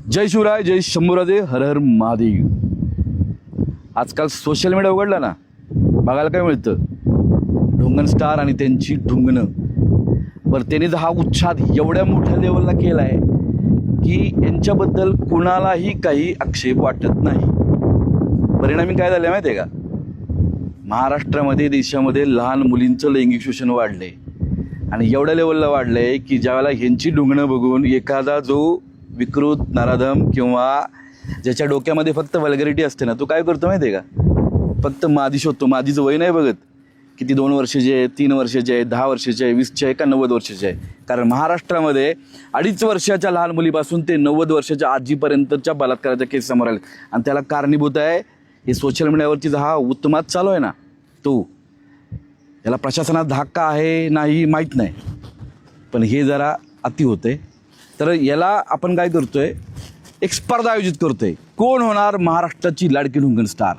जय शिवराय, जय शंभूराजे, हर हर महादेव. आजकाल social media उघडला ना, बघायला काय मिळतं? ढुंगण स्टार आणि त्यांची ढुंगणं. बरं, त्यांनी हा उच्छाद एवढ्या मोठ्या लेवलला केला आहे की यांच्याबद्दल कुणालाही काही आक्षेप वाटत नाही. परिणामी काय झालं माहिती आहे का? महाराष्ट्रामध्ये, देशामध्ये लहान मुलींचं लैंगिक शोषण वाढलंय आणि एवढ्या लेवलला वाढलंय की ज्यावेळेला ह्यांची ढुंगणं बघून एखादा जो विकृत, नराधम किंवा ज्याच्या डोक्यामध्ये फक्त वल्गॅरिटी असते ना, तो काय करतो माहिती आहे का? फक्त मादी शोधतो. मादीचं वय नाही बघत, किती 2 वर्षाचे आहे, 3 वर्षाचे आहे, 10 वर्षाचे आहे, 20चे आहे का 90 वर्षाचे आहे. कारण महाराष्ट्रामध्ये 2.5 वर्षाच्या लहान मुलीपासून ते 90 वर्षाच्या आजीपर्यंतच्या बलात्काराच्या केस समोर आले. आणि त्याला कारणीभूत आहे हे सोशल मीडियावरची हा उत्तमात चालू आहे ना, तो. याला प्रशासनात धाक आहे नाही माहीत नाही, पण हे जरा अति होते. तर याला आपण काय करतोय, एक स्पर्धा आयोजित करतोय. कोण होणार महाराष्ट्राची लाडकी ढुंगण स्टार.